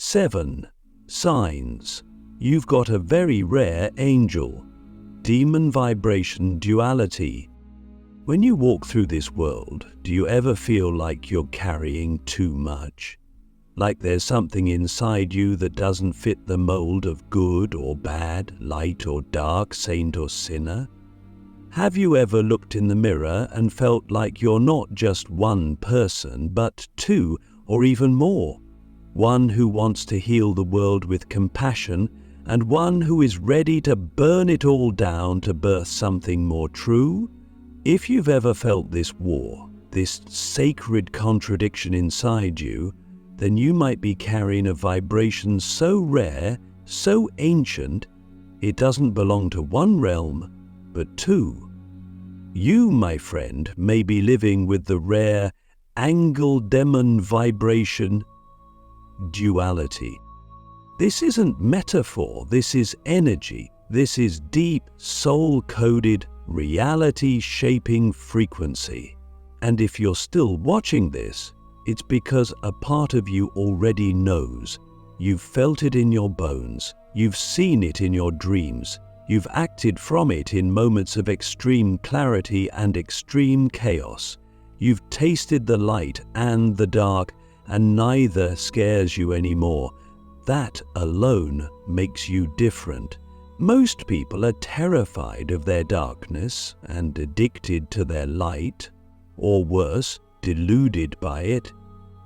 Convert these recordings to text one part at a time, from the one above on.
7. Signs. You've got a very rare angel. Demon vibration duality. When you walk through this world, do you ever feel like you're carrying too much? Like there's something inside you that doesn't fit the mold of good or bad, light or dark, saint or sinner? Have you ever looked in the mirror and felt like you're not just one person, but two or even more? One who wants to heal the world with compassion, and one who is ready to burn it all down to birth something more true? If you've ever felt this war, this sacred contradiction inside you, then you might be carrying a vibration so rare, so ancient, it doesn't belong to one realm, but two. You, my friend, may be living with the rare angle demon vibration duality. This isn't metaphor, this is energy. This is deep, soul-coded, reality-shaping frequency. And if you're still watching this, it's because a part of you already knows. You've felt it in your bones, you've seen it in your dreams, you've acted from it in moments of extreme clarity and extreme chaos. You've tasted the light and the dark, and neither scares you anymore. That alone makes you different. Most people are terrified of their darkness and addicted to their light, or worse, deluded by it.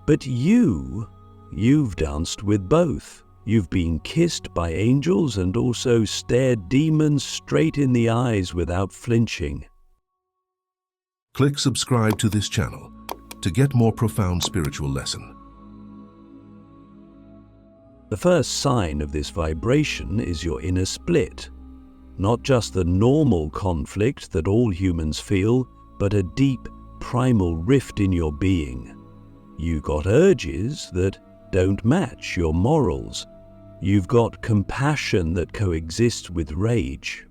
But you've danced with both. You've been kissed by angels and also stared demons straight in the eyes without flinching. Click subscribe to this channel to get more profound spiritual lesson. The first sign of this vibration is your inner split. Not just the normal conflict that all humans feel, but a deep, primal rift in your being. You've got urges that don't match your morals. You've got compassion that coexists with rage.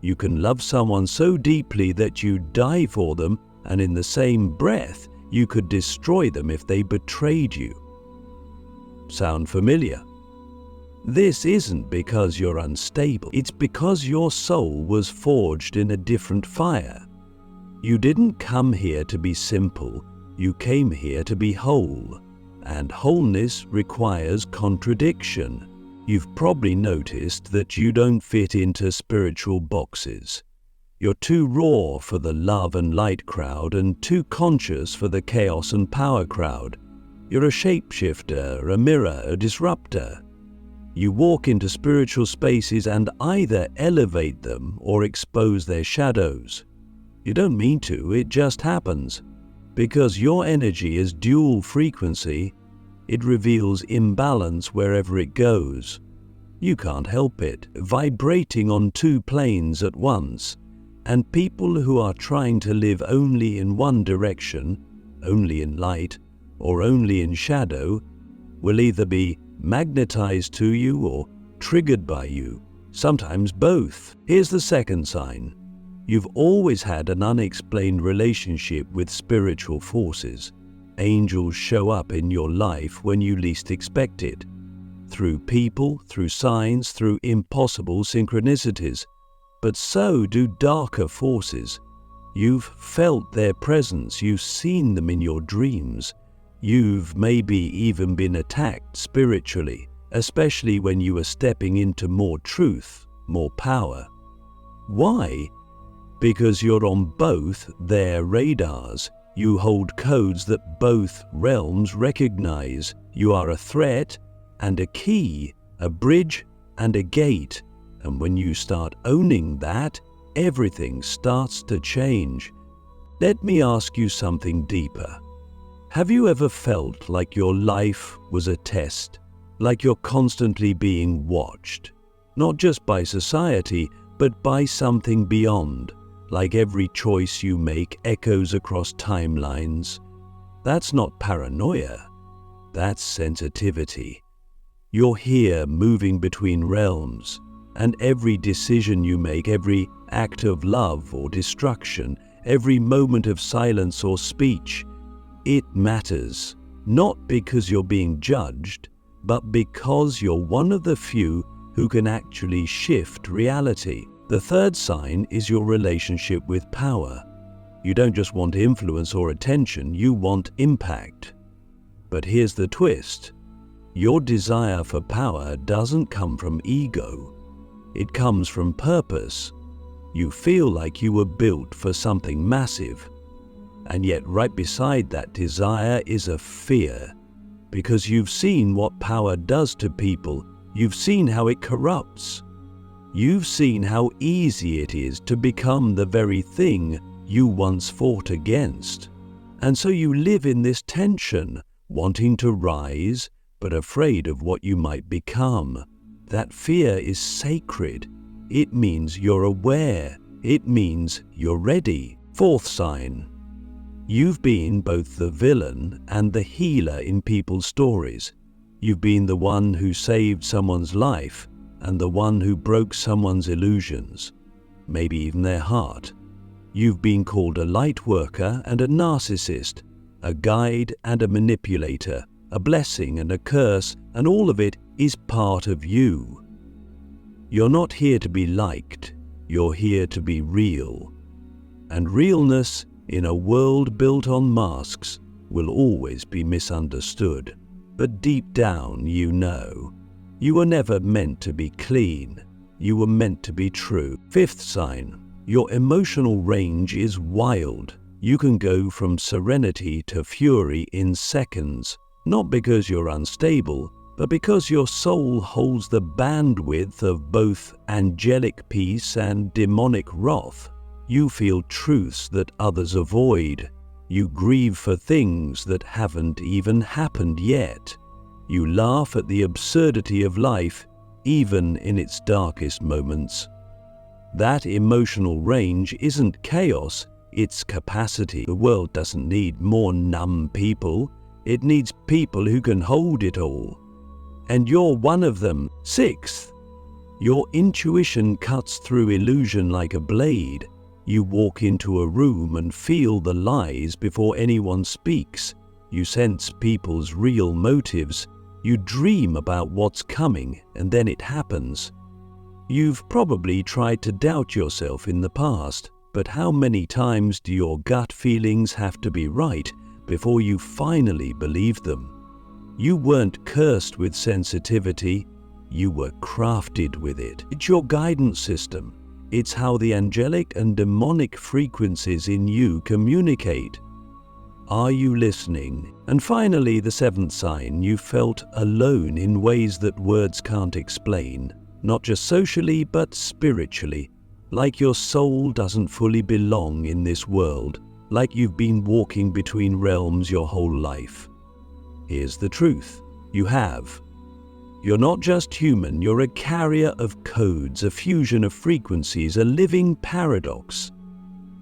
You can love someone so deeply that you die for them, and in the same breath, you could destroy them if they betrayed you. Sound familiar? This isn't because you're unstable, it's because your soul was forged in a different fire. You didn't come here to be simple, you came here to be whole. And wholeness requires contradiction. You've probably noticed that you don't fit into spiritual boxes. You're too raw for the love and light crowd and too conscious for the chaos and power crowd. You're a shapeshifter, a mirror, a disruptor. You walk into spiritual spaces and either elevate them or expose their shadows. You don't mean to, it just happens. Because your energy is dual frequency, it reveals imbalance wherever it goes. You can't help it, vibrating on two planes at once. And people who are trying to live only in one direction, only in light, or only in shadow, will either be magnetized to you or triggered by you, sometimes both. Here's the second sign. You've always had an unexplained relationship with spiritual forces. Angels show up in your life when you least expect it. Through people, through signs, through impossible synchronicities. But so do darker forces. You've felt their presence, you've seen them in your dreams. You've maybe even been attacked spiritually, especially when you are stepping into more truth, more power. Why? Because you're on both their radars. You hold codes that both realms recognize. You are a threat and a key, a bridge and a gate. And when you start owning that, everything starts to change. Let me ask you something deeper. Have you ever felt like your life was a test? Like you're constantly being watched? Not just by society, but by something beyond. Like every choice you make echoes across timelines. That's not paranoia. That's sensitivity. You're here moving between realms, and every decision you make, every act of love or destruction, every moment of silence or speech, it matters. Not because you're being judged, but because you're one of the few who can actually shift reality. The third sign is your relationship with power. You don't just want influence or attention, you want impact. But here's the twist. Your desire for power doesn't come from ego. It comes from purpose. You feel like you were built for something massive. And yet right beside that desire is a fear. Because you've seen what power does to people. You've seen how it corrupts. You've seen how easy it is to become the very thing you once fought against. And so you live in this tension, wanting to rise, but afraid of what you might become. That fear is sacred. It means you're aware. It means you're ready. Fourth sign. You've been both the villain and the healer in people's stories. You've been the one who saved someone's life and the one who broke someone's illusions, maybe even their heart. You've been called a light worker and a narcissist, a guide and a manipulator, a blessing and a curse, and all of it is part of you. You're not here to be liked, you're here to be real. And realness in a world built on masks will always be misunderstood. But deep down you know, you were never meant to be clean, you were meant to be true. Fifth sign, your emotional range is wild. You can go from serenity to fury in seconds, not because you're unstable, but because your soul holds the bandwidth of both angelic peace and demonic wrath. You feel truths that others avoid. You grieve for things that haven't even happened yet. You laugh at the absurdity of life, even in its darkest moments. That emotional range isn't chaos, it's capacity. The world doesn't need more numb people. It needs people who can hold it all. And you're one of them. Sixth, your intuition cuts through illusion like a blade. You walk into a room and feel the lies before anyone speaks. You sense people's real motives. You dream about what's coming, and then it happens. You've probably tried to doubt yourself in the past, but how many times do your gut feelings have to be right before you finally believe them? You weren't cursed with sensitivity, you were crafted with it. It's your guidance system. It's how the angelic and demonic frequencies in you communicate. Are you listening? And finally, the seventh sign, you felt alone in ways that words can't explain. Not just socially, but spiritually. Like your soul doesn't fully belong in this world. Like you've been walking between realms your whole life. Here's the truth. You have. You're not just human, you're a carrier of codes, a fusion of frequencies, a living paradox.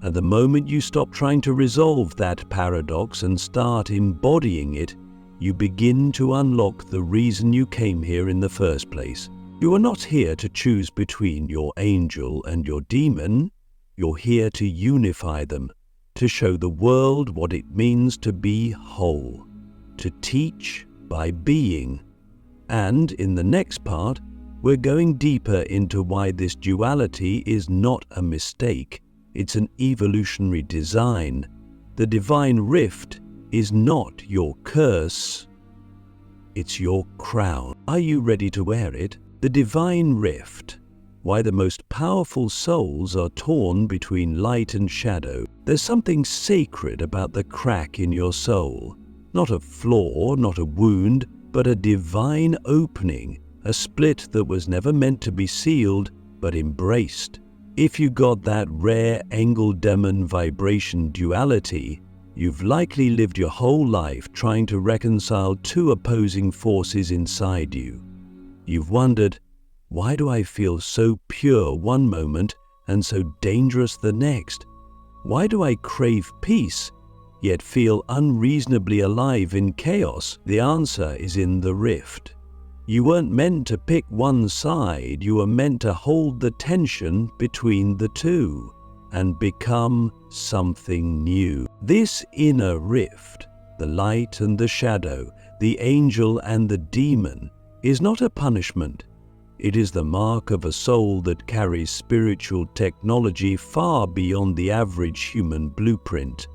And the moment you stop trying to resolve that paradox and start embodying it, you begin to unlock the reason you came here in the first place. You are not here to choose between your angel and your demon. You're here to unify them, to show the world what it means to be whole, to teach by being. And in the next part, we're going deeper into why this duality is not a mistake. It's an evolutionary design. The divine rift is not your curse. It's your crown. Are you ready to wear it? The divine rift. Why the most powerful souls are torn between light and shadow. There's something sacred about the crack in your soul. Not a flaw, not a wound, but a divine opening, a split that was never meant to be sealed, but embraced. If you got that rare Engeldeman vibration duality, you've likely lived your whole life trying to reconcile two opposing forces inside you. You've wondered, why do I feel so pure one moment and so dangerous the next? Why do I crave peace, yet feel unreasonably alive in chaos? The answer is in the rift. You weren't meant to pick one side, you were meant to hold the tension between the two and become something new. This inner rift, the light and the shadow, the angel and the demon, is not a punishment. It is the mark of a soul that carries spiritual technology far beyond the average human blueprint.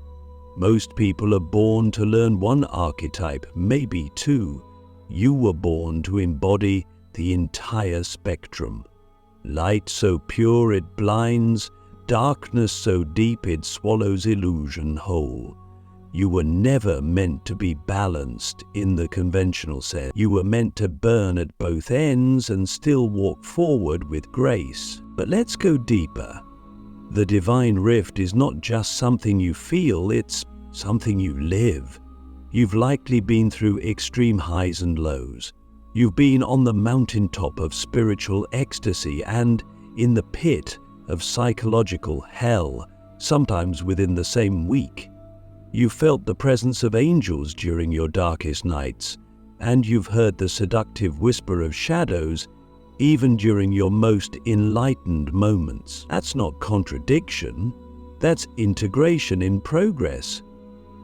Most people are born to learn one archetype, maybe two. You were born to embody the entire spectrum. Light so pure it blinds, darkness so deep it swallows illusion whole. You were never meant to be balanced in the conventional sense. You were meant to burn at both ends and still walk forward with grace. But let's go deeper. The divine rift is not just something you feel, it's something you live. You've likely been through extreme highs and lows. You've been on the mountaintop of spiritual ecstasy and in the pit of psychological hell, sometimes within the same week. You felt the presence of angels during your darkest nights, and you've heard the seductive whisper of shadows even during your most enlightened moments. That's not contradiction, that's integration in progress.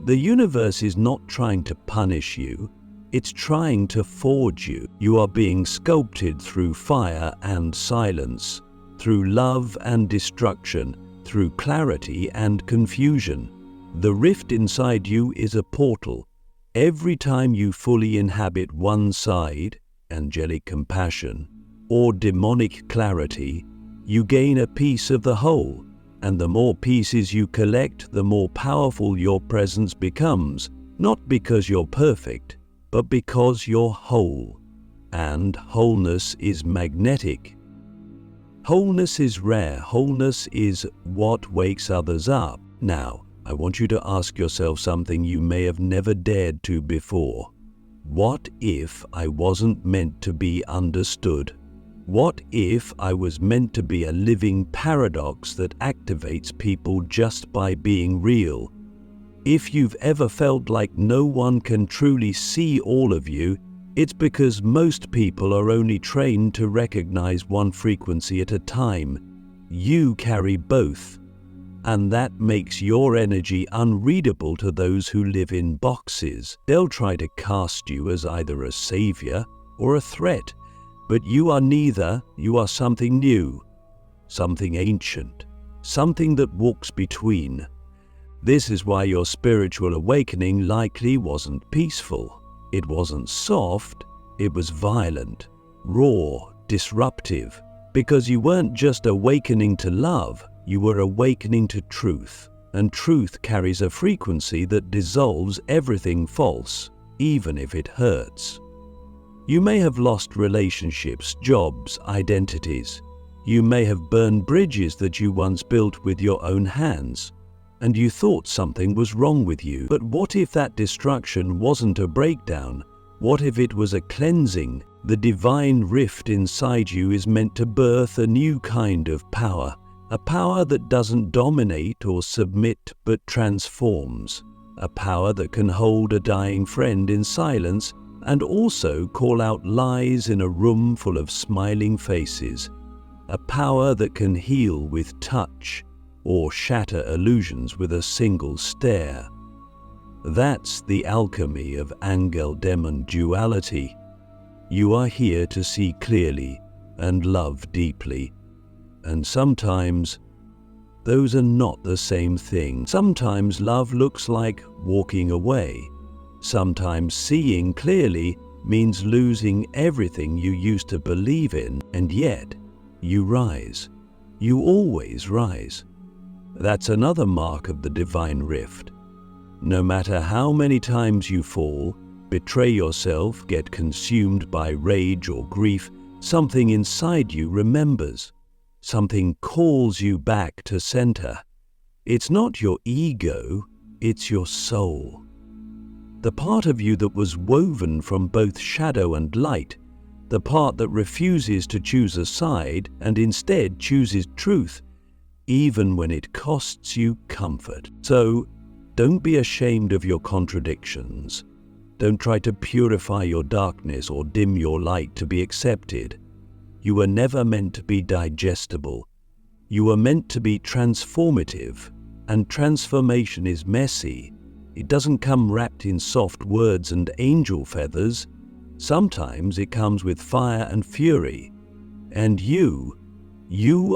The universe is not trying to punish you, it's trying to forge you. You are being sculpted through fire and silence, through love and destruction, through clarity and confusion. The rift inside you is a portal. Every time you fully inhabit one side, angelic compassion, or demonic clarity, you gain a piece of the whole, and the more pieces you collect, the more powerful your presence becomes, not because you're perfect, but because you're whole. And wholeness is magnetic. Wholeness is rare. Wholeness is what wakes others up. Now, I want you to ask yourself something you may have never dared to before. What if I wasn't meant to be understood? What if I was meant to be a living paradox that activates people just by being real? If you've ever felt like no one can truly see all of you, it's because most people are only trained to recognize one frequency at a time. You carry both. And that makes your energy unreadable to those who live in boxes. They'll try to cast you as either a savior or a threat, but you are neither. You are something new, something ancient, something that walks between. This is why your spiritual awakening likely wasn't peaceful. It wasn't soft, it was violent, raw, disruptive, because you weren't just awakening to love, you were awakening to truth, and truth carries a frequency that dissolves everything false, even if it hurts. You may have lost relationships, jobs, identities. You may have burned bridges that you once built with your own hands, and you thought something was wrong with you. But what if that destruction wasn't a breakdown? What if it was a cleansing? The divine rift inside you is meant to birth a new kind of power. A power that doesn't dominate or submit but transforms. A power that can hold a dying friend in silence and also call out lies in a room full of smiling faces. A power that can heal with touch or shatter illusions with a single stare. That's the alchemy of angel-demon duality. You are here to see clearly and love deeply. And sometimes, those are not the same thing. Sometimes love looks like walking away. Sometimes seeing clearly means losing everything you used to believe in, and yet you rise. You always rise. That's another mark of the divine rift. No matter how many times you fall, betray yourself, get consumed by rage or grief, something inside you remembers. Something calls you back to center. It's not your ego, it's your soul. The part of you that was woven from both shadow and light, the part that refuses to choose a side and instead chooses truth, even when it costs you comfort. So, don't be ashamed of your contradictions. Don't try to purify your darkness or dim your light to be accepted. You were never meant to be digestible. You were meant to be transformative, and transformation is messy. It doesn't come wrapped in soft words and angel feathers. Sometimes it comes with fire and fury. And you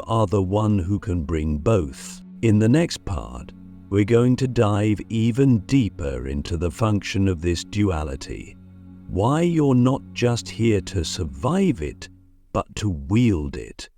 are the one who can bring both. In the next part, we're going to dive even deeper into the function of this duality. Why you're not just here to survive it, but to wield it.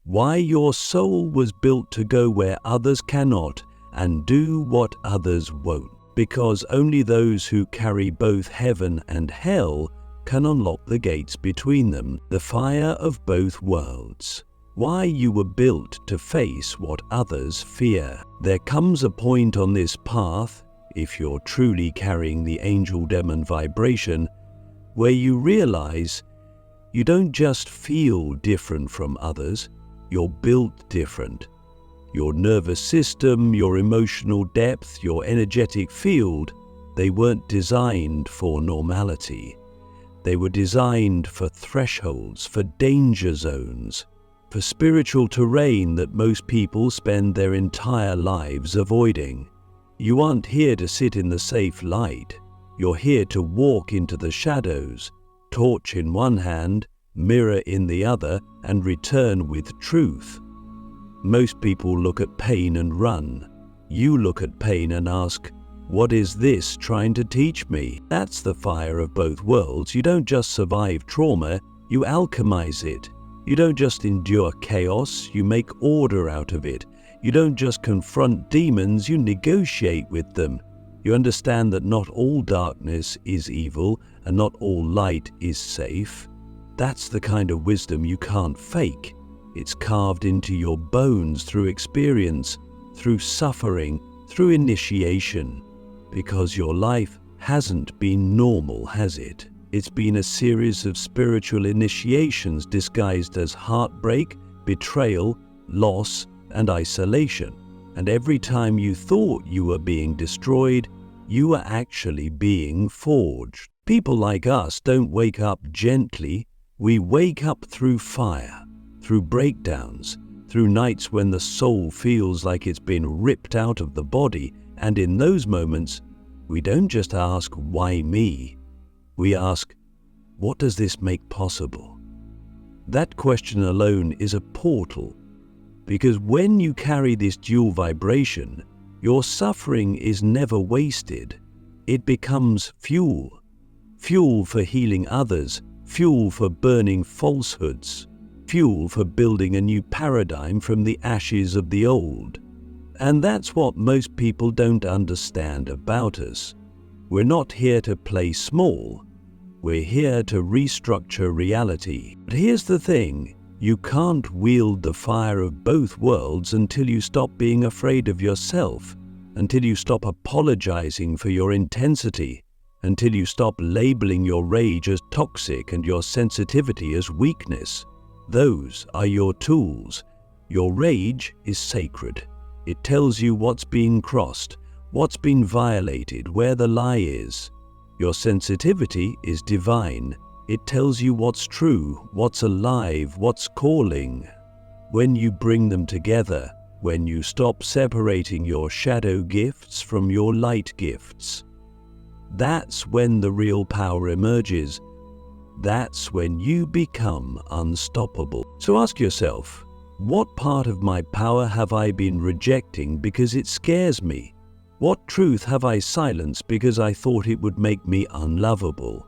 Why your soul was built to go where others cannot and do what others won't. Because only those who carry both heaven and hell can unlock the gates between them, the fire of both worlds. Why you were built to face what others fear. There comes a point on this path, if you're truly carrying the angel-demon vibration, where you realize you don't just feel different from others, you're built different. Your nervous system, your emotional depth, your energetic field, they weren't designed for normality. They were designed for thresholds, for danger zones, for spiritual terrain that most people spend their entire lives avoiding. You aren't here to sit in the safe light. You're here to walk into the shadows, torch in one hand, mirror in the other, and return with truth. Most people look at pain and run. You look at pain and ask, what is this trying to teach me? That's the fire of both worlds. You don't just survive trauma, you alchemize it. You don't just endure chaos, you make order out of it. You don't just confront demons, you negotiate with them. You understand that not all darkness is evil and not all light is safe. That's the kind of wisdom you can't fake. It's carved into your bones through experience, through suffering, through initiation. Because your life hasn't been normal, has it? It's been a series of spiritual initiations disguised as heartbreak, betrayal, loss, and isolation. And every time you thought you were being destroyed, you were actually being forged. People like us don't wake up gently. We wake up through fire, through breakdowns, through nights when the soul feels like it's been ripped out of the body. And in those moments, we don't just ask, why me? We ask, what does this make possible? That question alone is a portal, because when you carry this dual vibration, your suffering is never wasted. It becomes fuel. Fuel for healing others, fuel for burning falsehoods, fuel for building a new paradigm from the ashes of the old. And that's what most people don't understand about us. We're not here to play small. We're here to restructure reality. But here's the thing, you can't wield the fire of both worlds until you stop being afraid of yourself, until you stop apologizing for your intensity, until you stop labeling your rage as toxic and your sensitivity as weakness. Those are your tools. Your rage is sacred. It tells you what's been crossed, what's been violated, where the lie is. Your sensitivity is divine. It tells you what's true, what's alive, what's calling. When you bring them together, when you stop separating your shadow gifts from your light gifts, that's when the real power emerges. That's when you become unstoppable. So ask yourself, what part of my power have I been rejecting because it scares me? What truth have I silenced because I thought it would make me unlovable?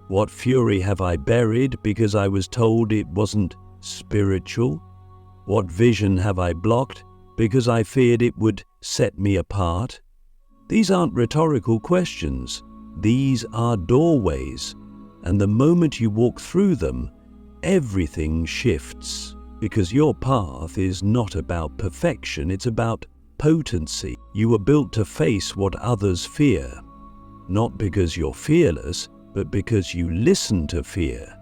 What fury have I buried because I was told it wasn't spiritual? What vision have I blocked because I feared it would set me apart? These aren't rhetorical questions. These are doorways. And the moment you walk through them, everything shifts. Because your path is not about perfection, it's about potency. You were built to face what others fear, not because you're fearless, but because you listen to fear.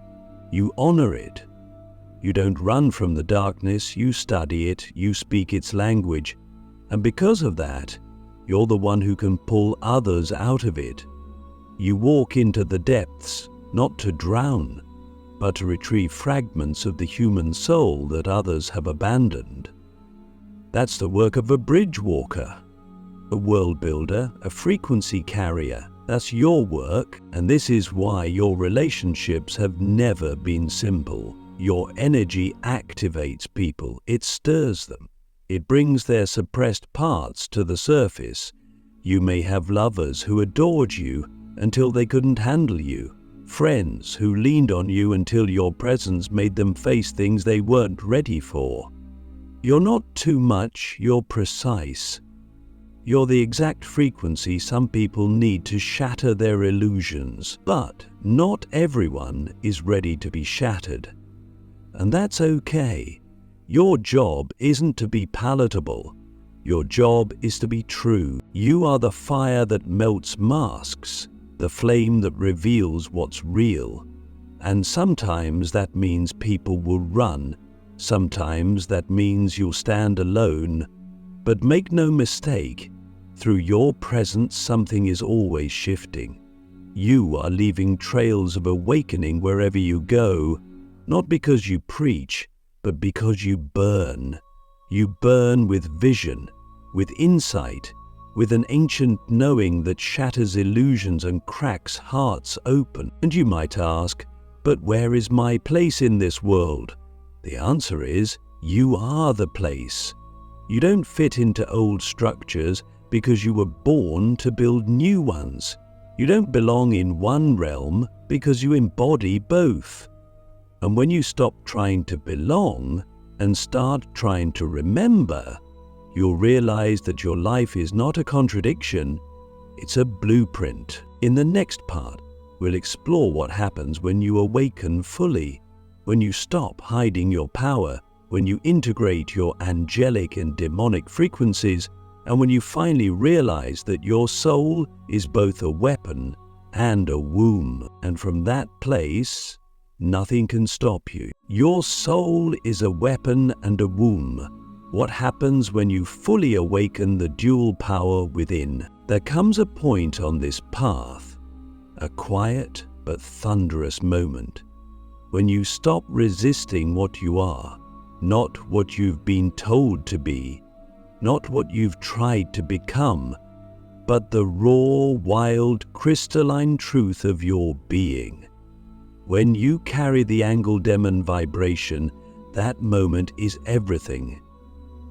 You honor it. You don't run from the darkness, you study it, you speak its language. And because of that, you're the one who can pull others out of it. You walk into the depths, not to drown, but to retrieve fragments of the human soul that others have abandoned. That's the work of a bridge walker, a world builder, a frequency carrier. That's your work, and this is why your relationships have never been simple. Your energy activates people, it stirs them. It brings their suppressed parts to the surface. You may have lovers who adored you until they couldn't handle you, friends who leaned on you until your presence made them face things they weren't ready for. You're not too much, you're precise. You're the exact frequency some people need to shatter their illusions, but not everyone is ready to be shattered. And that's okay. Your job isn't to be palatable. Your job is to be true. You are the fire that melts masks, the flame that reveals what's real. And sometimes that means people will run. Sometimes that means you'll stand alone. But make no mistake, through your presence something is always shifting. You are leaving trails of awakening wherever you go, not because you preach, but because you burn. You burn with vision, with insight, with an ancient knowing that shatters illusions and cracks hearts open. And you might ask, but where is my place in this world? The answer is, you are the place. You don't fit into old structures because you were born to build new ones. You don't belong in one realm because you embody both. And when you stop trying to belong and start trying to remember, you'll realize that your life is not a contradiction, it's a blueprint. In the next part, we'll explore what happens when you awaken fully, when you stop hiding your power, when you integrate your angelic and demonic frequencies, and when you finally realize that your soul is both a weapon and a womb. And from that place, nothing can stop you. Your soul is a weapon and a womb. What happens when you fully awaken the dual power within? There comes a point on this path, a quiet but thunderous moment, when you stop resisting what you are, not what you've been told to be, not what you've tried to become, but the raw, wild, crystalline truth of your being. When you carry the Angel Demon vibration, that moment is everything.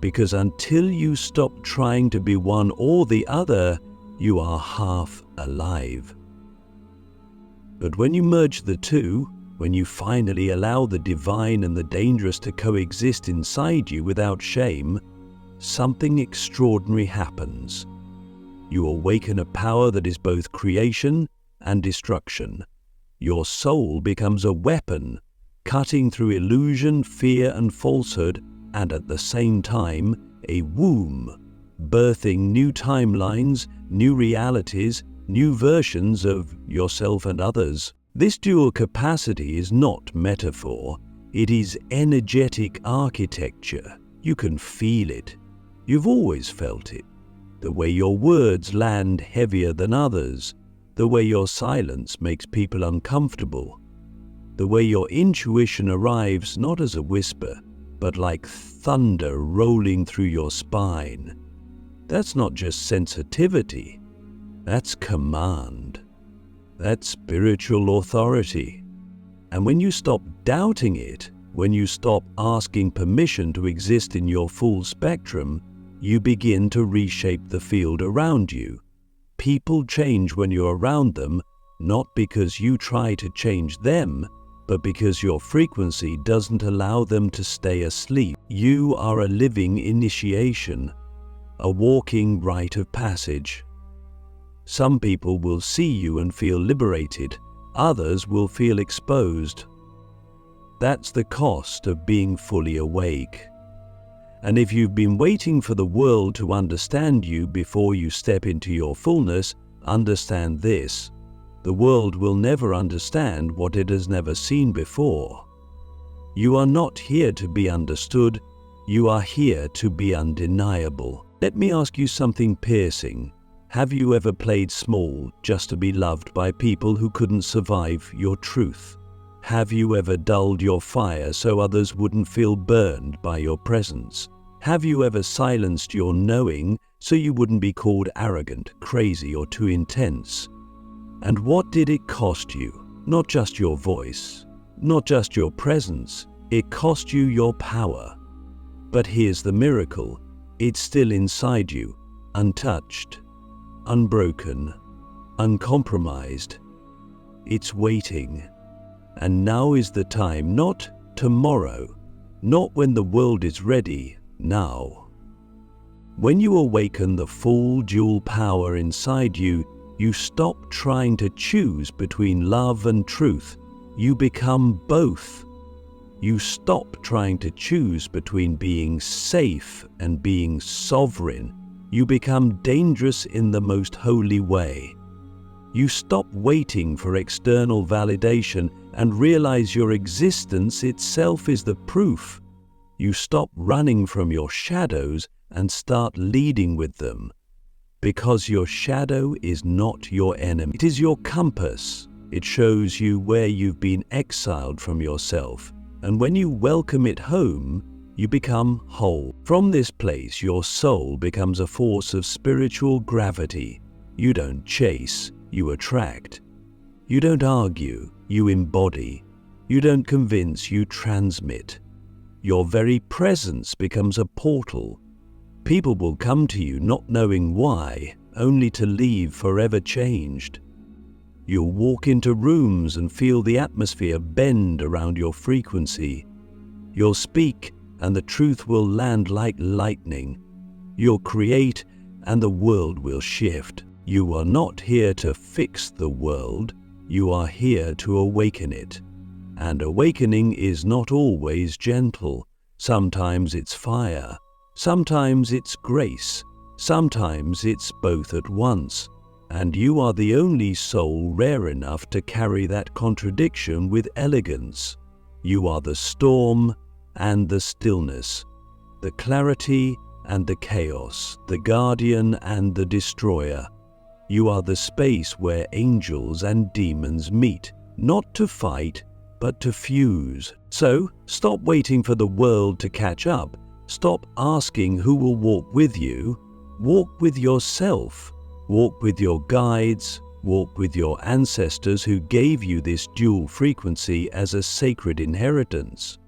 Because until you stop trying to be one or the other, you are half alive. But when you merge the two, when you finally allow the divine and the dangerous to coexist inside you without shame, something extraordinary happens. You awaken a power that is both creation and destruction. Your soul becomes a weapon, cutting through illusion, fear, and falsehood, and at the same time, a womb, birthing new timelines, new realities, new versions of yourself and others. This dual capacity is not metaphor, it is energetic architecture. You can feel it. You've always felt it. The way your words land heavier than others, the way your silence makes people uncomfortable, the way your intuition arrives not as a whisper, but like thunder rolling through your spine. That's not just sensitivity, that's command. That's spiritual authority. And when you stop doubting it, when you stop asking permission to exist in your full spectrum, you begin to reshape the field around you. People change when you're around them, not because you try to change them, but because your frequency doesn't allow them to stay asleep. You are a living initiation, a walking rite of passage. Some people will see you and feel liberated, others will feel exposed. That's the cost of being fully awake. And if you've been waiting for the world to understand you before you step into your fullness, understand this: the world will never understand what it has never seen before. You are not here to be understood, you are here to be undeniable. Let me ask you something piercing. Have you ever played small just to be loved by people who couldn't survive your truth? Have you ever dulled your fire so others wouldn't feel burned by your presence? Have you ever silenced your knowing so you wouldn't be called arrogant, crazy, or too intense? And what did it cost you? Not just your voice, not just your presence, it cost you your power. But here's the miracle, it's still inside you, untouched, unbroken, uncompromised. It's waiting. And now is the time, not tomorrow, not when the world is ready, now. When you awaken the full dual power inside you, you stop trying to choose between love and truth. You become both. You stop trying to choose between being safe and being sovereign. You become dangerous in the most holy way. You stop waiting for external validation and realize your existence itself is the proof. You stop running from your shadows and start leading with them. Because your shadow is not your enemy. It is your compass. It shows you where you've been exiled from yourself. And when you welcome it home, you become whole. From this place, your soul becomes a force of spiritual gravity. You don't chase, you attract. You don't argue, you embody. You don't convince, you transmit. Your very presence becomes a portal. People will come to you not knowing why, only to leave forever changed. You'll walk into rooms and feel the atmosphere bend around your frequency. You'll speak and the truth will land like lightning. You'll create and the world will shift. You are not here to fix the world, you are here to awaken it. And awakening is not always gentle. Sometimes it's fire, sometimes it's grace, sometimes it's both at once. And you are the only soul rare enough to carry that contradiction with elegance. You are the storm and the stillness, the clarity and the chaos, the guardian and the destroyer. You are the space where angels and demons meet, not to fight, but to fuse. So, stop waiting for the world to catch up. Stop asking who will walk with you. Walk with yourself. Walk with your guides. Walk with your ancestors who gave you this dual frequency as a sacred inheritance.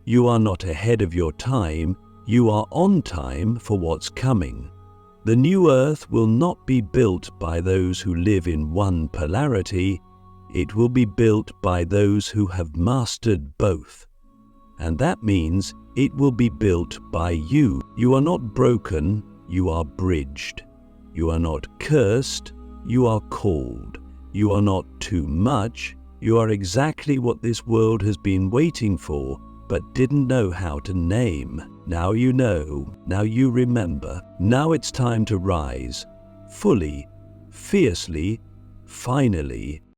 You are not ahead of your time. You are on time for what's coming. The new earth will not be built by those who live in one polarity. It will be built by those who have mastered both. And that means it will be built by you. You are not broken, you are bridged. You are not cursed, you are called. You are not too much, you are exactly what this world has been waiting for, but didn't know how to name. Now you know, now you remember. Now it's time to rise, fully, fiercely, finally,